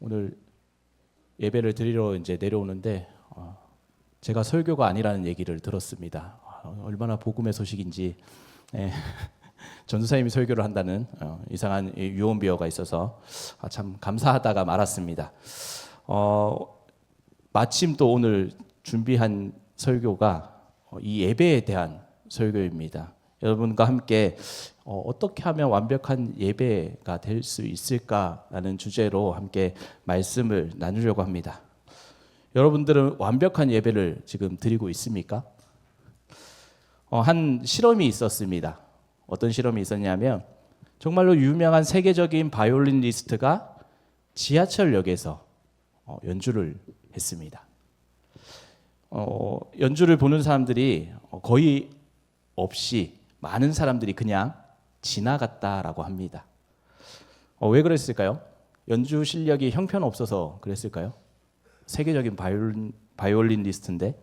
오늘 예배를 드리러 이제 내려오는데 제가 설교가 아니라는 얘기를 들었습니다. 얼마나 복음의 소식인지. 전도사님이 설교를 한다는 이상한 유언비어가 있어서 참 감사하다가 말았습니다. 마침 또 오늘 준비한 설교가 이 예배에 대한 설교입니다. 여러분과 함께 어떻게 하면 완벽한 예배가 될 수 있을까라는 주제로 함께 말씀을 나누려고 합니다. 여러분들은 완벽한 예배를 지금 드리고 있습니까? 한 실험이 있었습니다. 어떤 실험이 있었냐면 정말로 유명한 세계적인 바이올리니스트가 지하철역에서 연주를 했습니다. 연주를 보는 사람들이 거의 없이 많은 사람들이 그냥 지나갔다라고 합니다. 왜 그랬을까요? 연주 실력이 형편없어서 그랬을까요? 세계적인 바이올리니스트인데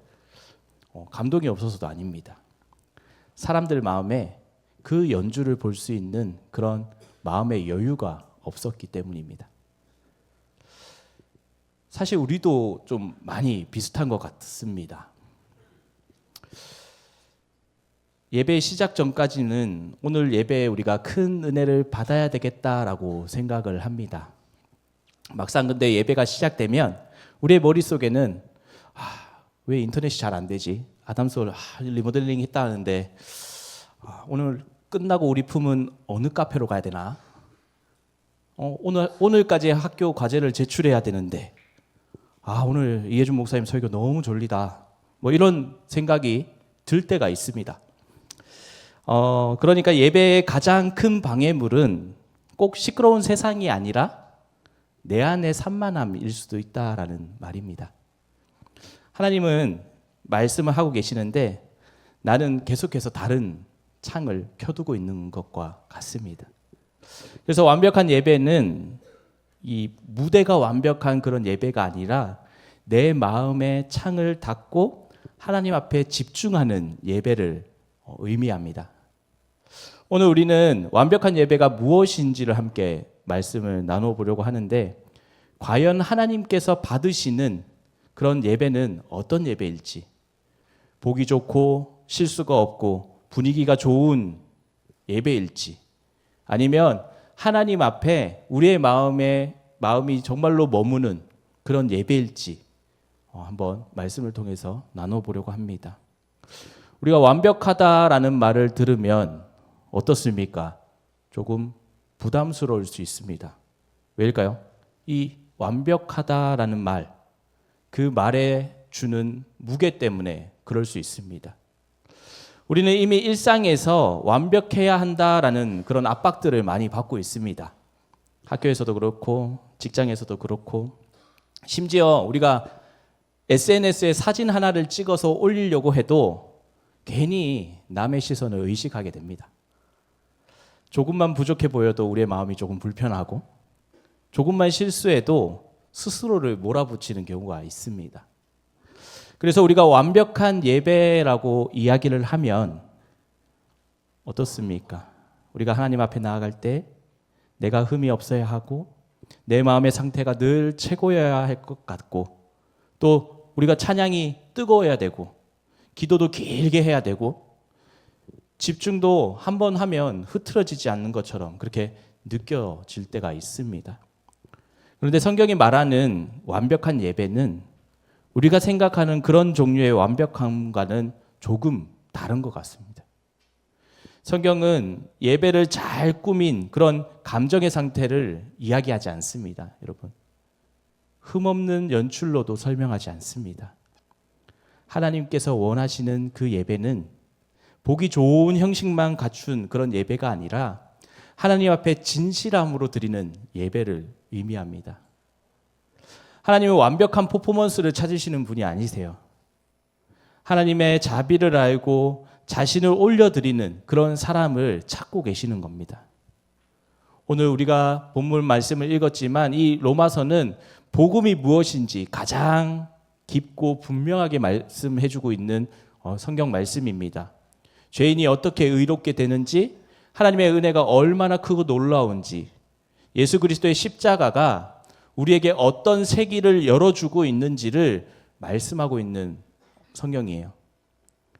감동이 없어서도 아닙니다. 사람들 마음에 그 연주를 볼 수 있는 그런 마음의 여유가 없었기 때문입니다. 사실 우리도 좀 많이 비슷한 것 같습니다. 예배 시작 전까지는 오늘 예배에 우리가 큰 은혜를 받아야 되겠다라고 생각을 합니다. 막상 근데 예배가 시작되면 우리의 머릿속에는 왜 인터넷이 잘 안 되지? 아담솔 리모델링 했다 하는데 오늘 끝나고 우리 품은 어느 카페로 가야 되나? 오늘까지 학교 과제를 제출해야 되는데 오늘 이해준 목사님 설교 너무 졸리다. 뭐 이런 생각이 들 때가 있습니다. 그러니까 예배의 가장 큰 방해물은 꼭 시끄러운 세상이 아니라 내 안의 산만함일 수도 있다라는 말입니다. 하나님은 말씀을 하고 계시는데 나는 계속해서 다른 창을 켜두고 있는 것과 같습니다. 그래서 완벽한 예배는 이 무대가 완벽한 그런 예배가 아니라 내 마음의 창을 닫고 하나님 앞에 집중하는 예배를 의미합니다. 오늘 우리는 완벽한 예배가 무엇인지를 함께 말씀을 나눠보려고 하는데 과연 하나님께서 받으시는 그런 예배는 어떤 예배일지, 보기 좋고 실수가 없고 분위기가 좋은 예배일지, 아니면 하나님 앞에 우리의 마음이 정말로 머무는 그런 예배일지 한번 말씀을 통해서 나눠보려고 합니다. 우리가 완벽하다라는 말을 들으면 어떻습니까? 조금 부담스러울 수 있습니다. 왜일까요? 이 완벽하다라는 말, 그 말에 주는 무게 때문에 그럴 수 있습니다. 우리는 이미 일상에서 완벽해야 한다라는 그런 압박들을 많이 받고 있습니다. 학교에서도 그렇고 직장에서도 그렇고 심지어 우리가 SNS에 사진 하나를 찍어서 올리려고 해도 괜히 남의 시선을 의식하게 됩니다. 조금만 부족해 보여도 우리의 마음이 조금 불편하고 조금만 실수해도 스스로를 몰아붙이는 경우가 있습니다. 그래서 우리가 완벽한 예배라고 이야기를 하면 어떻습니까? 우리가 하나님 앞에 나아갈 때 내가 흠이 없어야 하고 내 마음의 상태가 늘 최고여야 할 것 같고 또 우리가 찬양이 뜨거워야 되고 기도도 길게 해야 되고 집중도 한 번 하면 흐트러지지 않는 것처럼 그렇게 느껴질 때가 있습니다. 그런데 성경이 말하는 완벽한 예배는 우리가 생각하는 그런 종류의 완벽함과는 조금 다른 것 같습니다. 성경은 예배를 잘 꾸민 그런 감정의 상태를 이야기하지 않습니다, 여러분. 흠없는 연출로도 설명하지 않습니다. 하나님께서 원하시는 그 예배는 보기 좋은 형식만 갖춘 그런 예배가 아니라 하나님 앞에 진실함으로 드리는 예배를 의미합니다. 하나님은 완벽한 퍼포먼스를 찾으시는 분이 아니세요. 하나님의 자비를 알고 자신을 올려드리는 그런 사람을 찾고 계시는 겁니다. 오늘 우리가 본문 말씀을 읽었지만 이 로마서는 복음이 무엇인지 가장 깊고 분명하게 말씀해주고 있는 성경 말씀입니다. 죄인이 어떻게 의롭게 되는지, 하나님의 은혜가 얼마나 크고 놀라운지, 예수 그리스도의 십자가가 우리에게 어떤 세기를 열어주고 있는지를 말씀하고 있는 성경이에요.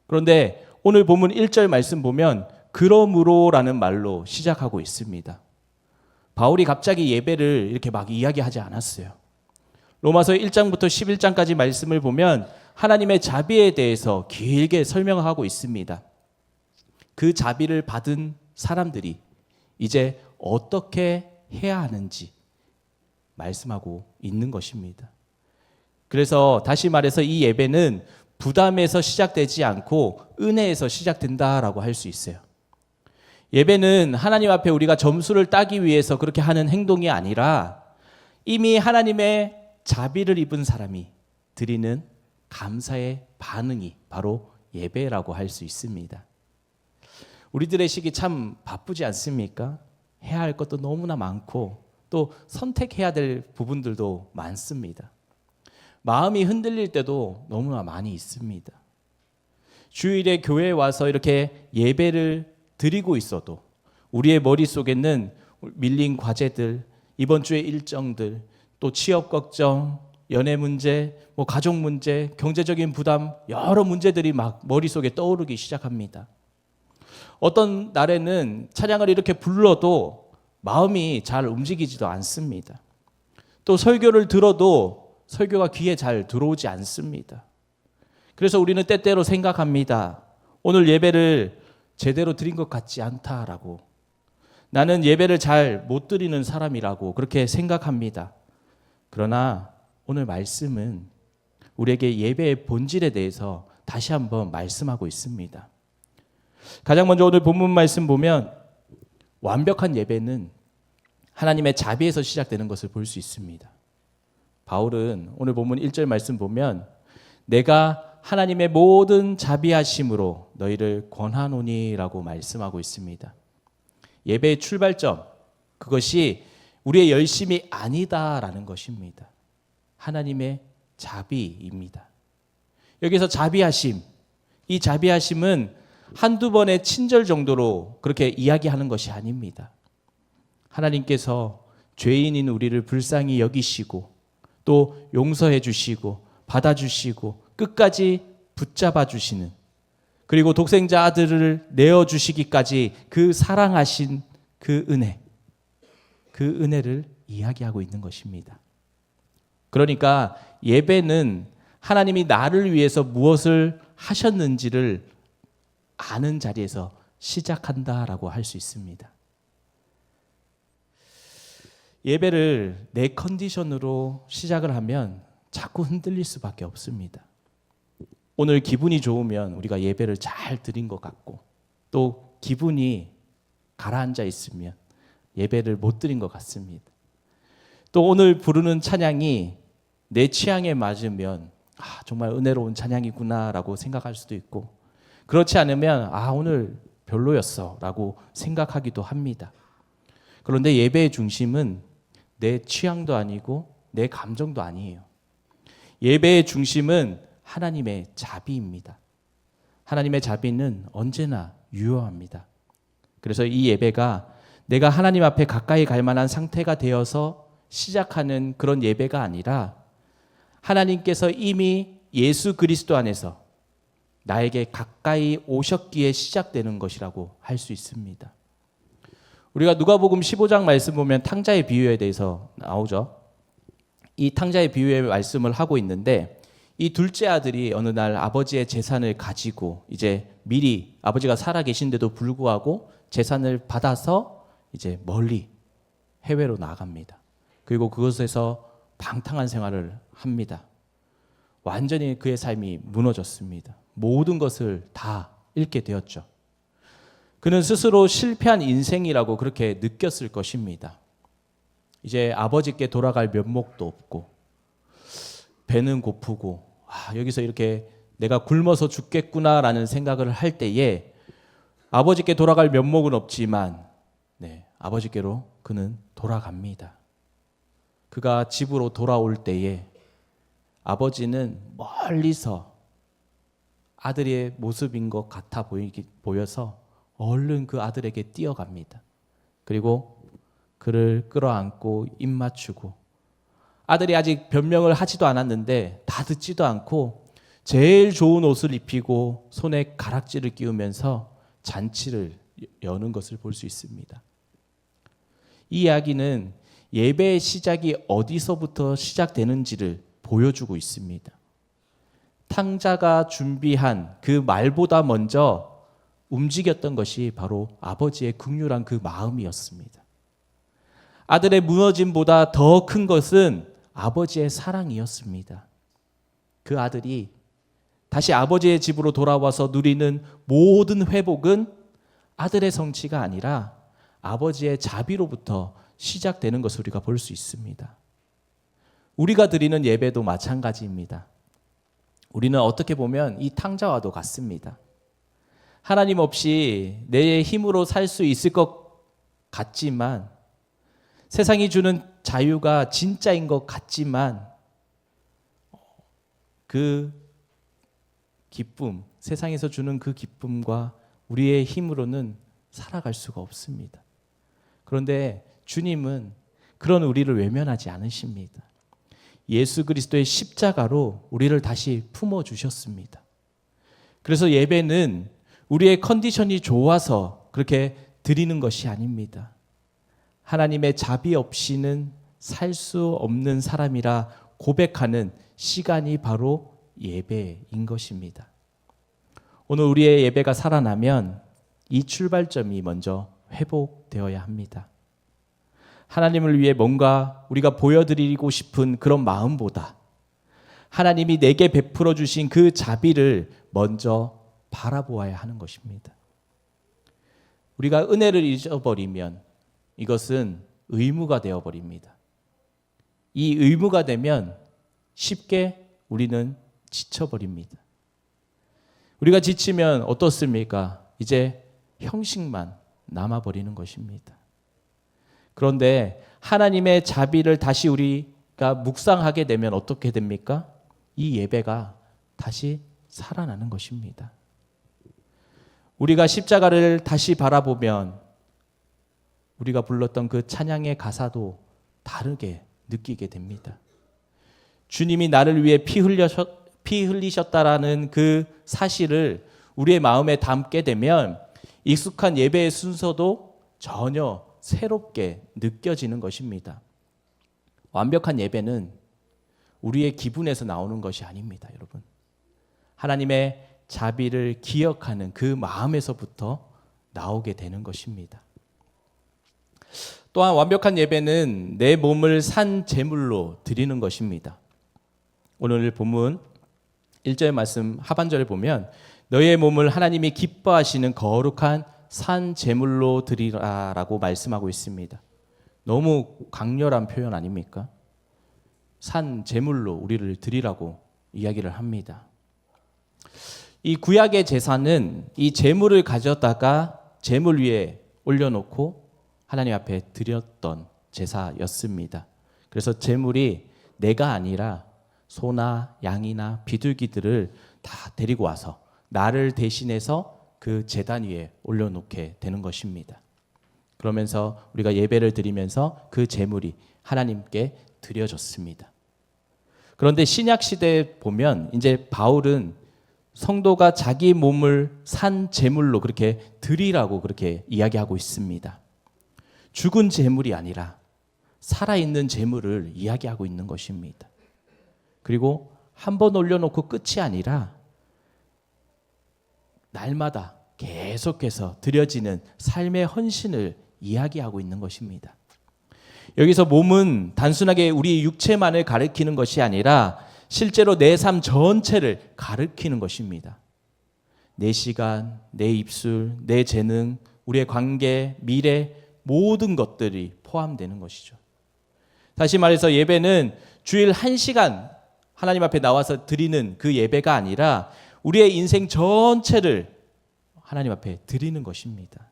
그런데 오늘 본문 1절 말씀 보면 그러므로라는 말로 시작하고 있습니다. 바울이 갑자기 예배를 이렇게 막 이야기하지 않았어요. 로마서 1장부터 11장까지 말씀을 보면 하나님의 자비에 대해서 길게 설명하고 있습니다. 그 자비를 받은 사람들이 이제 어떻게 해야 하는지 말씀하고 있는 것입니다. 그래서 다시 말해서 이 예배는 부담에서 시작되지 않고 은혜에서 시작된다라고 할 수 있어요. 예배는 하나님 앞에 우리가 점수를 따기 위해서 그렇게 하는 행동이 아니라 이미 하나님의 자비를 입은 사람이 드리는 감사의 반응이 바로 예배라고 할 수 있습니다. 우리들의 시기 참 바쁘지 않습니까? 해야 할 것도 너무나 많고 또 선택해야 될 부분들도 많습니다. 마음이 흔들릴 때도 너무나 많이 있습니다. 주일에 교회에 와서 이렇게 예배를 드리고 있어도 우리의 머릿속에는 밀린 과제들, 이번 주의 일정들, 또 취업 걱정, 연애 문제, 가족 문제, 경제적인 부담, 여러 문제들이 막 머릿속에 떠오르기 시작합니다. 어떤 날에는 찬양을 이렇게 불러도 마음이 잘 움직이지도 않습니다. 또 설교를 들어도 설교가 귀에 잘 들어오지 않습니다. 그래서 우리는 때때로 생각합니다. 오늘 예배를 제대로 드린 것 같지 않다라고. 나는 예배를 잘 못 드리는 사람이라고 그렇게 생각합니다. 그러나 오늘 말씀은 우리에게 예배의 본질에 대해서 다시 한번 말씀하고 있습니다. 가장 먼저 오늘 본문 말씀 보면 완벽한 예배는 하나님의 자비에서 시작되는 것을 볼 수 있습니다. 바울은 오늘 본문 1절 말씀 보면 내가 하나님의 모든 자비하심으로 너희를 권하노니라고 말씀하고 있습니다. 예배의 출발점, 그것이 우리의 열심이 아니다라는 것입니다. 하나님의 자비입니다. 여기서 자비하심, 이 자비하심은 한두 번의 친절 정도로 그렇게 이야기하는 것이 아닙니다. 하나님께서 죄인인 우리를 불쌍히 여기시고 또 용서해 주시고 받아주시고 끝까지 붙잡아 주시는, 그리고 독생자 아들을 내어주시기까지 그 사랑하신 그 은혜를 이야기하고 있는 것입니다. 그러니까 예배는 하나님이 나를 위해서 무엇을 하셨는지를 아는 자리에서 시작한다라고 할 수 있습니다. 예배를 내 컨디션으로 시작을 하면 자꾸 흔들릴 수밖에 없습니다. 오늘 기분이 좋으면 우리가 예배를 잘 드린 것 같고, 또 기분이 가라앉아 있으면 예배를 못 드린 것 같습니다. 또 오늘 부르는 찬양이 내 취향에 맞으면 정말 은혜로운 찬양이구나라고 생각할 수도 있고, 그렇지 않으면 오늘 별로였어 라고 생각하기도 합니다. 그런데 예배의 중심은 내 취향도 아니고 내 감정도 아니에요. 예배의 중심은 하나님의 자비입니다. 하나님의 자비는 언제나 유효합니다. 그래서 이 예배가 내가 하나님 앞에 가까이 갈 만한 상태가 되어서 시작하는 그런 예배가 아니라 하나님께서 이미 예수 그리스도 안에서 나에게 가까이 오셨기에 시작되는 것이라고 할 수 있습니다. 우리가 누가복음 15장 말씀 보면 탕자의 비유에 대해서 나오죠. 이 탕자의 비유의 말씀을 하고 있는데, 이 둘째 아들이 어느 날 아버지의 재산을 가지고 이제 미리 아버지가 살아 계신데도 불구하고 재산을 받아서 이제 멀리 해외로 나갑니다. 그리고 그곳에서 방탕한 생활을 합니다. 완전히 그의 삶이 무너졌습니다. 모든 것을 다 잃게 되었죠. 그는 스스로 실패한 인생이라고 그렇게 느꼈을 것입니다. 이제 아버지께 돌아갈 면목도 없고, 배는 고프고, 여기서 이렇게 내가 굶어서 죽겠구나라는 생각을 할 때에 아버지께 돌아갈 면목은 없지만 아버지께로 그는 돌아갑니다. 그가 집으로 돌아올 때에 아버지는 멀리서 아들의 모습인 것 같아 보여서 얼른 그 아들에게 뛰어갑니다. 그리고 그를 끌어안고 입 맞추고 아들이 아직 변명을 하지도 않았는데 다 듣지도 않고 제일 좋은 옷을 입히고 손에 가락지를 끼우면서 잔치를 여는 것을 볼 수 있습니다. 이 이야기는 예배의 시작이 어디서부터 시작되는지를 보여주고 있습니다. 탕자가 준비한 그 말보다 먼저 움직였던 것이 바로 아버지의 긍휼한 그 마음이었습니다. 아들의 무너짐보다 더 큰 것은 아버지의 사랑이었습니다. 그 아들이 다시 아버지의 집으로 돌아와서 누리는 모든 회복은 아들의 성취가 아니라 아버지의 자비로부터 시작되는 것을 우리가 볼 수 있습니다. 우리가 드리는 예배도 마찬가지입니다. 우리는 어떻게 보면 이 탕자와도 같습니다. 하나님 없이 내 힘으로 살 수 있을 것 같지만, 세상이 주는 자유가 진짜인 것 같지만, 그 기쁨, 세상에서 주는 그 기쁨과 우리의 힘으로는 살아갈 수가 없습니다. 그런데 주님은 그런 우리를 외면하지 않으십니다. 예수 그리스도의 십자가로 우리를 다시 품어주셨습니다. 그래서 예배는 우리의 컨디션이 좋아서 그렇게 드리는 것이 아닙니다. 하나님의 자비 없이는 살 수 없는 사람이라 고백하는 시간이 바로 예배인 것입니다. 오늘 우리의 예배가 살아나면 이 출발점이 먼저 회복되어야 합니다. 하나님을 위해 뭔가 우리가 보여드리고 싶은 그런 마음보다 하나님이 내게 베풀어 주신 그 자비를 먼저 바라보아야 하는 것입니다. 우리가 은혜를 잊어버리면 이것은 의무가 되어버립니다. 이 의무가 되면 쉽게 우리는 지쳐버립니다. 우리가 지치면 어떻습니까? 이제 형식만 남아버리는 것입니다. 그런데 하나님의 자비를 다시 우리가 묵상하게 되면 어떻게 됩니까? 이 예배가 다시 살아나는 것입니다. 우리가 십자가를 다시 바라보면 우리가 불렀던 그 찬양의 가사도 다르게 느끼게 됩니다. 주님이 나를 위해 피 흘리셨다라는 그 사실을 우리의 마음에 담게 되면 익숙한 예배의 순서도 전혀 새롭게 느껴지는 것입니다. 완벽한 예배는 우리의 기분에서 나오는 것이 아닙니다, 여러분. 하나님의 자비를 기억하는 그 마음에서부터 나오게 되는 것입니다. 또한 완벽한 예배는 내 몸을 산 제물로 드리는 것입니다. 오늘 본문 1절 말씀 하반절에 보면 너의 몸을 하나님이 기뻐하시는 거룩한 산 제물로 드리라라고 말씀하고 있습니다. 너무 강렬한 표현 아닙니까? 산 제물로 우리를 드리라고 이야기를 합니다. 이 구약의 제사는 이 제물을 가져다가 제물 위에 올려놓고 하나님 앞에 드렸던 제사였습니다. 그래서 제물이 내가 아니라 소나 양이나 비둘기들을 다 데리고 와서 나를 대신해서 그 제단 위에 올려놓게 되는 것입니다. 그러면서 우리가 예배를 드리면서 그 제물이 하나님께 드려졌습니다. 그런데 신약 시대에 보면 이제 바울은 성도가 자기 몸을 산 제물로 그렇게 드리라고 그렇게 이야기하고 있습니다. 죽은 제물이 아니라 살아있는 제물을 이야기하고 있는 것입니다. 그리고 한 번 올려놓고 끝이 아니라 날마다 계속해서 드려지는 삶의 헌신을 이야기하고 있는 것입니다. 여기서 몸은 단순하게 우리 육체만을 가리키는 것이 아니라 실제로 내 삶 전체를 가리키는 것입니다. 내 시간, 내 입술, 내 재능, 우리의 관계, 미래 모든 것들이 포함되는 것이죠. 다시 말해서 예배는 주일 1시간 하나님 앞에 나와서 드리는 그 예배가 아니라 우리의 인생 전체를 하나님 앞에 드리는 것입니다.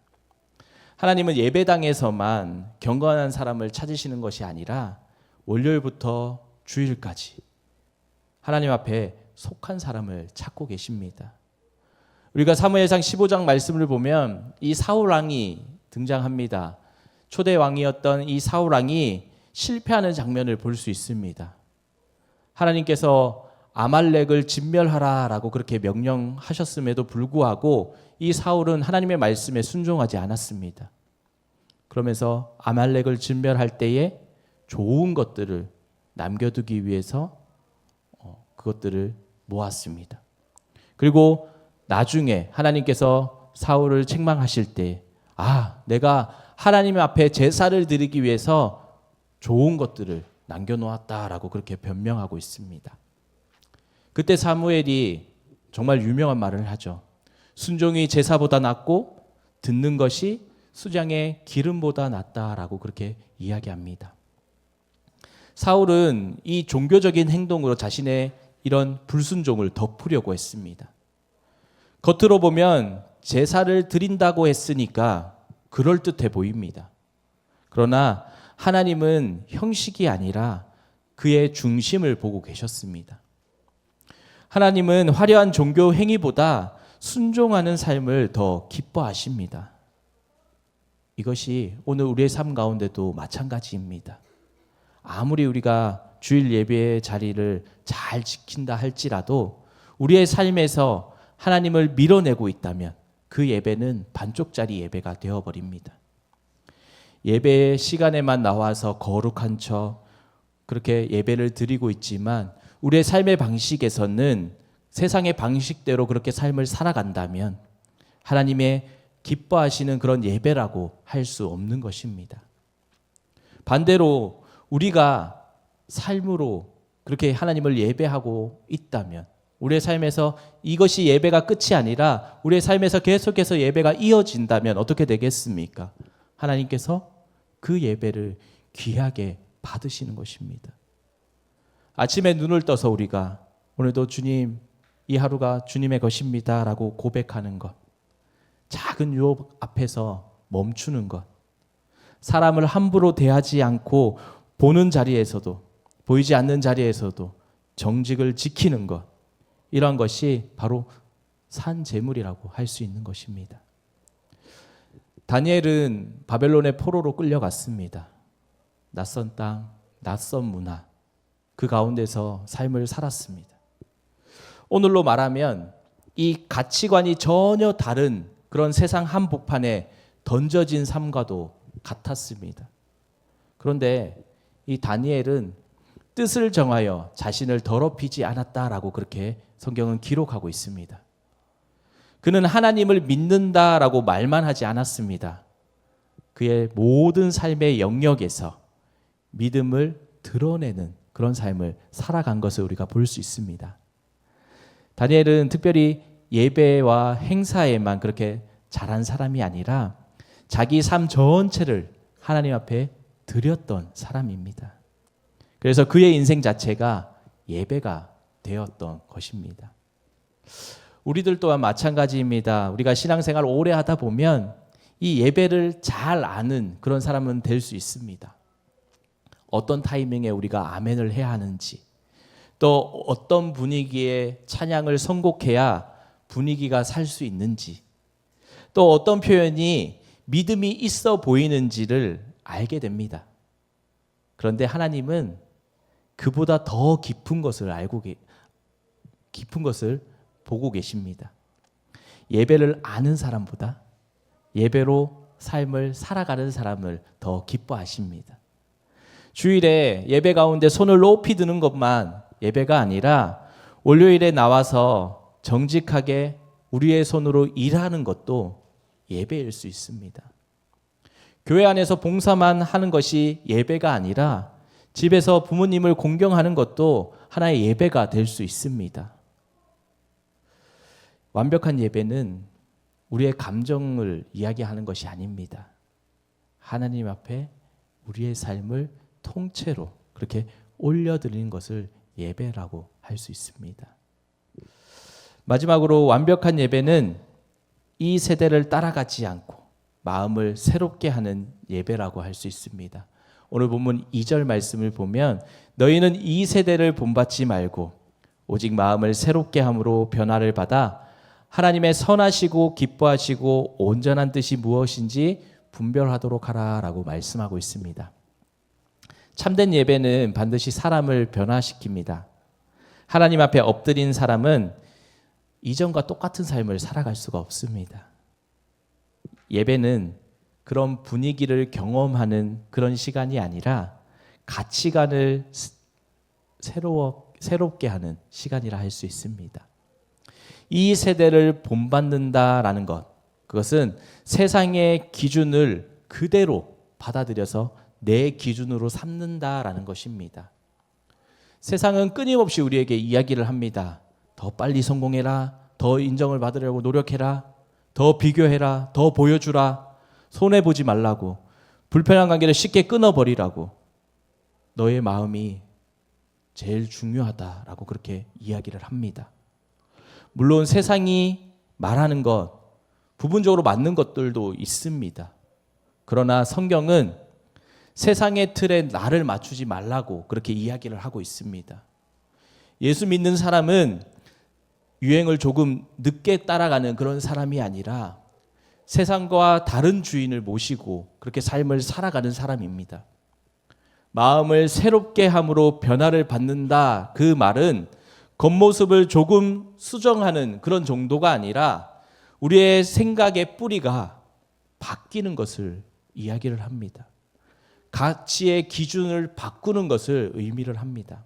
하나님은 예배당에서만 경건한 사람을 찾으시는 것이 아니라 월요일부터 주일까지 하나님 앞에 속한 사람을 찾고 계십니다. 우리가 사무엘상 15장 말씀을 보면 이 사울 왕이 등장합니다. 초대 왕이었던 이 사울 왕이 실패하는 장면을 볼 수 있습니다. 하나님께서 아말렉을 진멸하라라고 그렇게 명령하셨음에도 불구하고 이 사울은 하나님의 말씀에 순종하지 않았습니다. 그러면서 아말렉을 진멸할 때에 좋은 것들을 남겨두기 위해서 그것들을 모았습니다. 그리고 나중에 하나님께서 사울을 책망하실 때 내가 하나님 앞에 제사를 드리기 위해서 좋은 것들을 남겨놓았다라고 그렇게 변명하고 있습니다. 그때 사무엘이 정말 유명한 말을 하죠. 순종이 제사보다 낫고 듣는 것이 수장의 기름보다 낫다라고 그렇게 이야기합니다. 사울은 이 종교적인 행동으로 자신의 이런 불순종을 덮으려고 했습니다. 겉으로 보면 제사를 드린다고 했으니까 그럴듯해 보입니다. 그러나 하나님은 형식이 아니라 그의 중심을 보고 계셨습니다. 하나님은 화려한 종교 행위보다 순종하는 삶을 더 기뻐하십니다. 이것이 오늘 우리의 삶 가운데도 마찬가지입니다. 아무리 우리가 주일 예배의 자리를 잘 지킨다 할지라도 우리의 삶에서 하나님을 밀어내고 있다면 그 예배는 반쪽짜리 예배가 되어버립니다. 예배 시간에만 나와서 거룩한 척 그렇게 예배를 드리고 있지만 우리의 삶의 방식에서는 세상의 방식대로 그렇게 삶을 살아간다면 하나님의 기뻐하시는 그런 예배라고 할 수 없는 것입니다. 반대로 우리가 삶으로 그렇게 하나님을 예배하고 있다면 우리의 삶에서 이것이 예배가 끝이 아니라 우리의 삶에서 계속해서 예배가 이어진다면 어떻게 되겠습니까? 하나님께서 그 예배를 귀하게 받으시는 것입니다. 아침에 눈을 떠서 우리가 오늘도 주님, 이 하루가 주님의 것입니다 라고 고백하는 것, 작은 유혹 앞에서 멈추는 것, 사람을 함부로 대하지 않고 보는 자리에서도 보이지 않는 자리에서도 정직을 지키는 것, 이러한 것이 바로 산 제물이라고 할 수 있는 것입니다. 다니엘은 바벨론의 포로로 끌려갔습니다. 낯선 땅, 낯선 문화, 그 가운데서 삶을 살았습니다. 오늘로 말하면 이 가치관이 전혀 다른 그런 세상 한복판에 던져진 삶과도 같았습니다. 그런데 이 다니엘은 뜻을 정하여 자신을 더럽히지 않았다라고 그렇게 성경은 기록하고 있습니다. 그는 하나님을 믿는다라고 말만 하지 않았습니다. 그의 모든 삶의 영역에서 믿음을 드러내는 그런 삶을 살아간 것을 우리가 볼 수 있습니다. 다니엘은 특별히 예배와 행사에만 그렇게 잘한 사람이 아니라 자기 삶 전체를 하나님 앞에 드렸던 사람입니다. 그래서 그의 인생 자체가 예배가 되었던 것입니다. 우리들 또한 마찬가지입니다. 우리가 신앙생활 오래 하다 보면 이 예배를 잘 아는 그런 사람은 될 수 있습니다. 어떤 타이밍에 우리가 아멘을 해야 하는지, 또 어떤 분위기에 찬양을 선곡해야 분위기가 살 수 있는지, 또 어떤 표현이 믿음이 있어 보이는지를 알게 됩니다. 그런데 하나님은 그보다 더 깊은 것을 깊은 것을 보고 계십니다. 예배를 아는 사람보다 예배로 삶을 살아가는 사람을 더 기뻐하십니다. 주일에 예배 가운데 손을 높이 드는 것만 예배가 아니라 월요일에 나와서 정직하게 우리의 손으로 일하는 것도 예배일 수 있습니다. 교회 안에서 봉사만 하는 것이 예배가 아니라 집에서 부모님을 공경하는 것도 하나의 예배가 될 수 있습니다. 완벽한 예배는 우리의 감정을 이야기하는 것이 아닙니다. 하나님 앞에 우리의 삶을 통째로 그렇게 올려드리는 것을 예배라고 할 수 있습니다. 마지막으로 완벽한 예배는 이 세대를 따라가지 않고 마음을 새롭게 하는 예배라고 할 수 있습니다. 오늘 본문 2절 말씀을 보면 너희는 이 세대를 본받지 말고 오직 마음을 새롭게 함으로 변화를 받아 하나님의 선하시고 기뻐하시고 온전한 뜻이 무엇인지 분별하도록 하라라고 말씀하고 있습니다. 참된 예배는 반드시 사람을 변화시킵니다. 하나님 앞에 엎드린 사람은 이전과 똑같은 삶을 살아갈 수가 없습니다. 예배는 그런 분위기를 경험하는 그런 시간이 아니라 가치관을 새롭게 하는 시간이라 할 수 있습니다. 이 세대를 본받는다라는 것, 그것은 세상의 기준을 그대로 받아들여서 내 기준으로 삼는다라는 것입니다. 세상은 끊임없이 우리에게 이야기를 합니다. 더 빨리 성공해라, 더 인정을 받으려고 노력해라, 더 비교해라, 더 보여주라, 손해보지 말라고, 불편한 관계를 쉽게 끊어버리라고, 너의 마음이 제일 중요하다라고 그렇게 이야기를 합니다. 물론 세상이 말하는 것, 부분적으로 맞는 것들도 있습니다. 그러나 성경은 세상의 틀에 나를 맞추지 말라고 그렇게 이야기를 하고 있습니다. 예수 믿는 사람은 유행을 조금 늦게 따라가는 그런 사람이 아니라 세상과 다른 주인을 모시고 그렇게 삶을 살아가는 사람입니다. 마음을 새롭게 함으로 변화를 받는다. 그 말은 겉모습을 조금 수정하는 그런 정도가 아니라 우리의 생각의 뿌리가 바뀌는 것을 이야기를 합니다. 가치의 기준을 바꾸는 것을 의미를 합니다.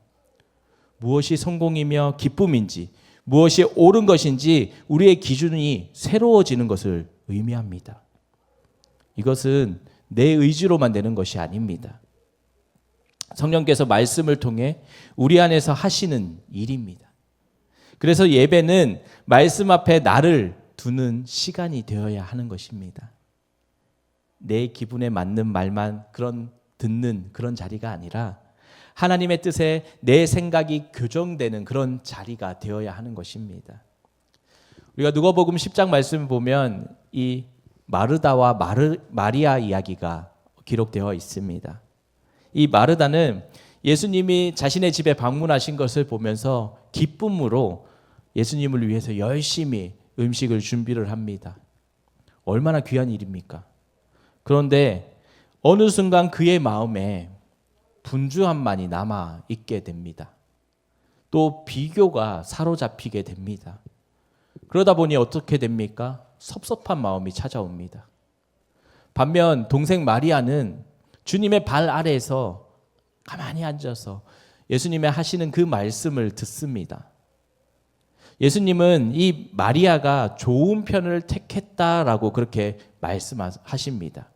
무엇이 성공이며 기쁨인지, 무엇이 옳은 것인지 우리의 기준이 새로워지는 것을 의미합니다. 이것은 내 의지로만 되는 것이 아닙니다. 성령께서 말씀을 통해 우리 안에서 하시는 일입니다. 그래서 예배는 말씀 앞에 나를 두는 시간이 되어야 하는 것입니다. 내 기분에 맞는 말만 듣는 그런 자리가 아니라 하나님의 뜻에 내 생각이 교정되는 그런 자리가 되어야 하는 것입니다. 우리가 누가복음 10장 말씀을 보면 이 마르다와 마리아 이야기가 기록되어 있습니다. 이 마르다는 예수님이 자신의 집에 방문하신 것을 보면서 기쁨으로 예수님을 위해서 열심히 음식을 준비를 합니다. 얼마나 귀한 일입니까? 그런데 어느 순간 그의 마음에 분주함만이 남아 있게 됩니다. 또 비교가 사로잡히게 됩니다. 그러다 보니 어떻게 됩니까? 섭섭한 마음이 찾아옵니다. 반면 동생 마리아는 주님의 발 아래에서 가만히 앉아서 예수님의 하시는 그 말씀을 듣습니다. 예수님은 이 마리아가 좋은 편을 택했다라고 그렇게 말씀하십니다.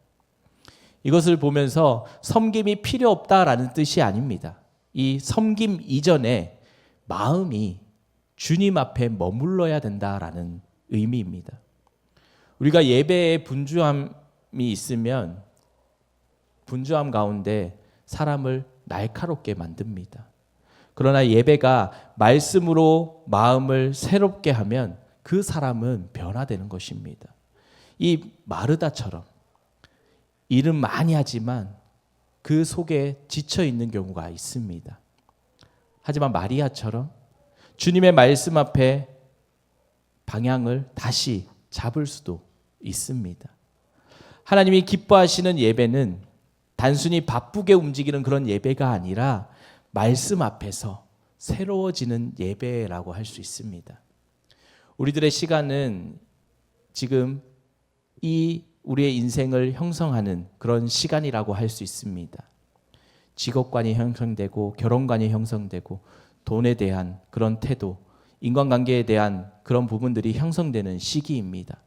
이것을 보면서 섬김이 필요 없다라는 뜻이 아닙니다. 이 섬김 이전에 마음이 주님 앞에 머물러야 된다라는 의미입니다. 우리가 예배에 분주함이 있으면 분주함 가운데 사람을 날카롭게 만듭니다. 그러나 예배가 말씀으로 마음을 새롭게 하면 그 사람은 변화되는 것입니다. 이 마르다처럼 일은 많이 하지만 그 속에 지쳐 있는 경우가 있습니다. 하지만 마리아처럼 주님의 말씀 앞에 방향을 다시 잡을 수도 있습니다. 하나님이 기뻐하시는 예배는 단순히 바쁘게 움직이는 그런 예배가 아니라 말씀 앞에서 새로워지는 예배라고 할 수 있습니다. 우리들의 시간은 지금 이 우리의 인생을 형성하는 그런 시간이라고 할 수 있습니다. 직업관이 형성되고 결혼관이 형성되고 돈에 대한 그런 태도, 인간관계에 대한 그런 부분들이 형성되는 시기입니다.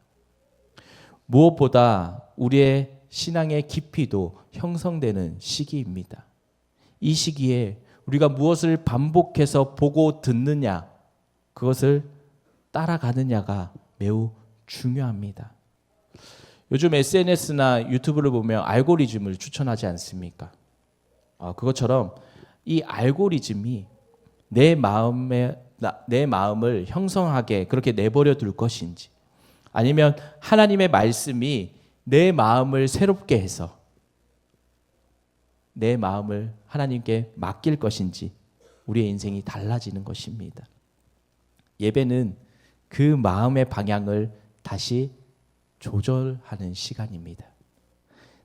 무엇보다 우리의 신앙의 깊이도 형성되는 시기입니다. 이 시기에 우리가 무엇을 반복해서 보고 듣느냐, 그것을 따라가느냐가 매우 중요합니다. 요즘 SNS나 유튜브를 보면 알고리즘을 추천하지 않습니까? 그것처럼 이 알고리즘이 내 마음을 형성하게 그렇게 내버려 둘 것인지, 아니면 하나님의 말씀이 내 마음을 새롭게 해서 내 마음을 하나님께 맡길 것인지 우리의 인생이 달라지는 것입니다. 예배는 그 마음의 방향을 다시 조절하는 시간입니다.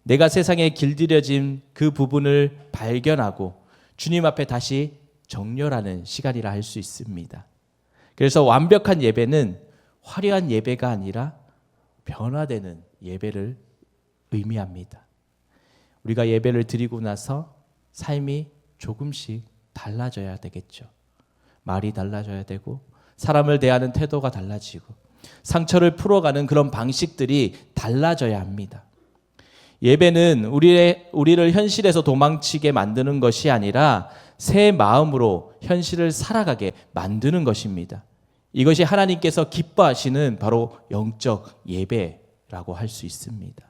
내가 세상에 길들여진 그 부분을 발견하고 주님 앞에 다시 정렬하는 시간이라 할 수 있습니다. 그래서 완벽한 예배는 화려한 예배가 아니라 변화되는 예배를 의미합니다. 우리가 예배를 드리고 나서 삶이 조금씩 달라져야 되겠죠. 말이 달라져야 되고 사람을 대하는 태도가 달라지고 상처를 풀어가는 그런 방식들이 달라져야 합니다. 예배는 우리를 현실에서 도망치게 만드는 것이 아니라 새 마음으로 현실을 살아가게 만드는 것입니다. 이것이 하나님께서 기뻐하시는 바로 영적 예배라고 할 수 있습니다.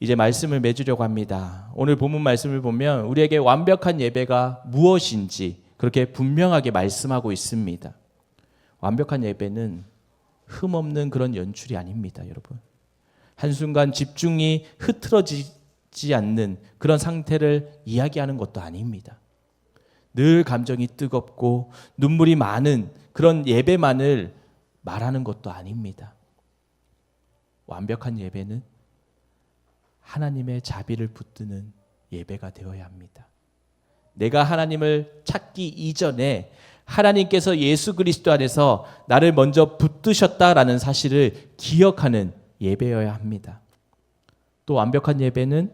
이제 말씀을 맺으려고 합니다. 오늘 본문 말씀을 보면 우리에게 완벽한 예배가 무엇인지 그렇게 분명하게 말씀하고 있습니다. 완벽한 예배는 흠없는 그런 연출이 아닙니다, 여러분. 한순간 집중이 흐트러지지 않는 그런 상태를 이야기하는 것도 아닙니다. 늘 감정이 뜨겁고 눈물이 많은 그런 예배만을 말하는 것도 아닙니다. 완벽한 예배는 하나님의 자비를 붙드는 예배가 되어야 합니다. 내가 하나님을 찾기 이전에 하나님께서 예수 그리스도 안에서 나를 먼저 붙드셨다라는 사실을 기억하는 예배여야 합니다. 또 완벽한 예배는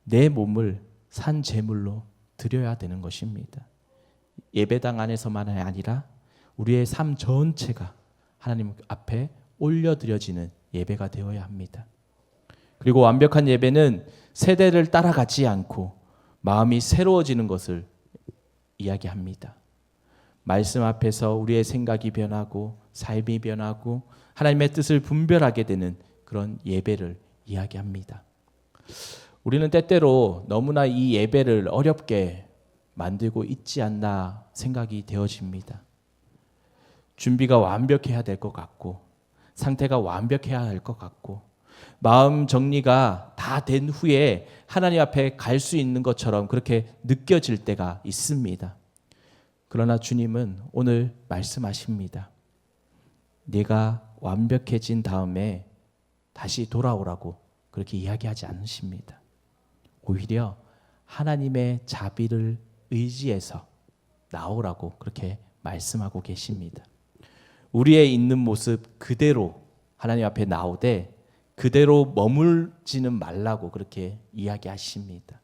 내 몸을 산 제물로 드려야 되는 것입니다. 예배당 안에서만 아니라 우리의 삶 전체가 하나님 앞에 올려드려지는 예배가 되어야 합니다. 그리고 완벽한 예배는 세대를 따라가지 않고 마음이 새로워지는 것을 이야기합니다. 말씀 앞에서 우리의 생각이 변하고 삶이 변하고 하나님의 뜻을 분별하게 되는 그런 예배를 이야기합니다. 우리는 때때로 너무나 이 예배를 어렵게 만들고 있지 않나 생각이 되어집니다. 준비가 완벽해야 될 것 같고 상태가 완벽해야 할 것 같고 마음 정리가 다 된 후에 하나님 앞에 갈 수 있는 것처럼 그렇게 느껴질 때가 있습니다. 그러나 주님은 오늘 말씀하십니다. 네가 완벽해진 다음에 다시 돌아오라고 그렇게 이야기하지 않으십니다. 오히려 하나님의 자비를 의지해서 나오라고 그렇게 말씀하고 계십니다. 우리의 있는 모습 그대로 하나님 앞에 나오되 그대로 머물지는 말라고 그렇게 이야기하십니다.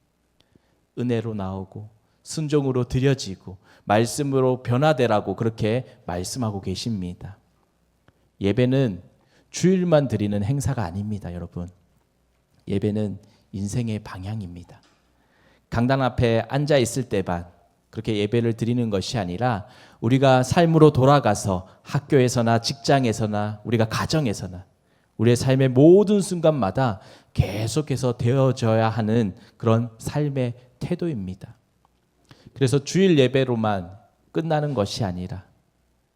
은혜로 나오고 순종으로 드려지고 말씀으로 변화되라고 그렇게 말씀하고 계십니다. 예배는 주일만 드리는 행사가 아닙니다, 여러분. 예배는 인생의 방향입니다. 강단 앞에 앉아 있을 때만 그렇게 예배를 드리는 것이 아니라 우리가 삶으로 돌아가서 학교에서나 직장에서나 우리가 가정에서나 우리의 삶의 모든 순간마다 계속해서 되어져야 하는 그런 삶의 태도입니다. 그래서 주일 예배로만 끝나는 것이 아니라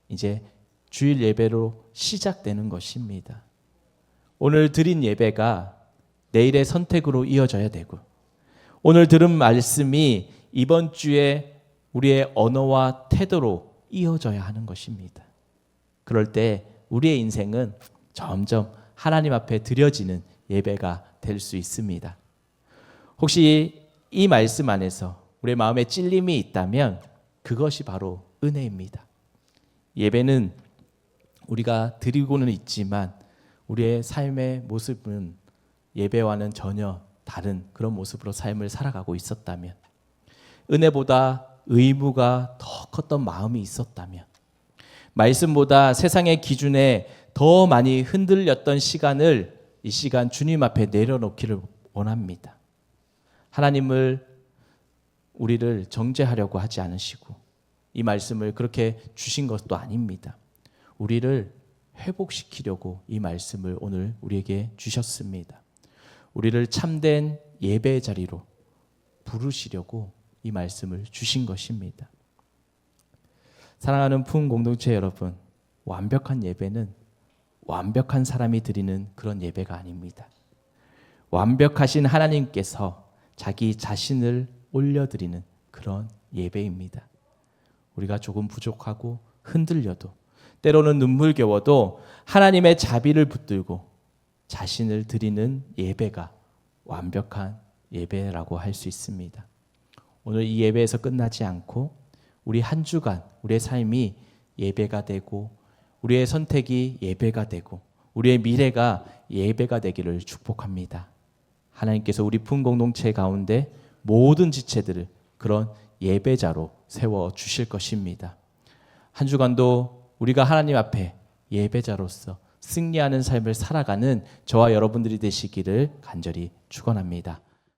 이제 주일 예배로 시작되는 것입니다. 오늘 드린 예배가 내일의 선택으로 이어져야 되고 오늘 들은 말씀이 이번 주에 우리의 언어와 태도로 이어져야 하는 것입니다. 그럴 때 우리의 인생은 점점 하나님 앞에 드려지는 예배가 될 수 있습니다. 혹시 이 말씀 안에서 우리의 마음에 찔림이 있다면 그것이 바로 은혜입니다. 예배는 우리가 드리고는 있지만 우리의 삶의 모습은 예배와는 전혀 다른 그런 모습으로 삶을 살아가고 있었다면, 은혜보다 의무가 더 컸던 마음이 있었다면, 말씀보다 세상의 기준에 더 많이 흔들렸던 시간을 이 시간 주님 앞에 내려놓기를 원합니다. 하나님을 우리를 정죄하려고 하지 않으시고 이 말씀을 그렇게 주신 것도 아닙니다. 우리를 회복시키려고 이 말씀을 오늘 우리에게 주셨습니다. 우리를 참된 예배의 자리로 부르시려고 이 말씀을 주신 것입니다. 사랑하는 품 공동체 여러분, 완벽한 예배는 완벽한 사람이 드리는 그런 예배가 아닙니다. 완벽하신 하나님께서 자기 자신을 올려드리는 그런 예배입니다. 우리가 조금 부족하고 흔들려도 때로는 눈물겨워도 하나님의 자비를 붙들고 자신을 드리는 예배가 완벽한 예배라고 할 수 있습니다. 오늘 이 예배에서 끝나지 않고 우리 한 주간 우리의 삶이 예배가 되고 우리의 선택이 예배가 되고 우리의 미래가 예배가 되기를 축복합니다. 하나님께서 우리 품 공동체 가운데 모든 지체들을 그런 예배자로 세워 주실 것입니다. 한 주간도 우리가 하나님 앞에 예배자로서 승리하는 삶을 살아가는 저와 여러분들이 되시기를 간절히 축원합니다.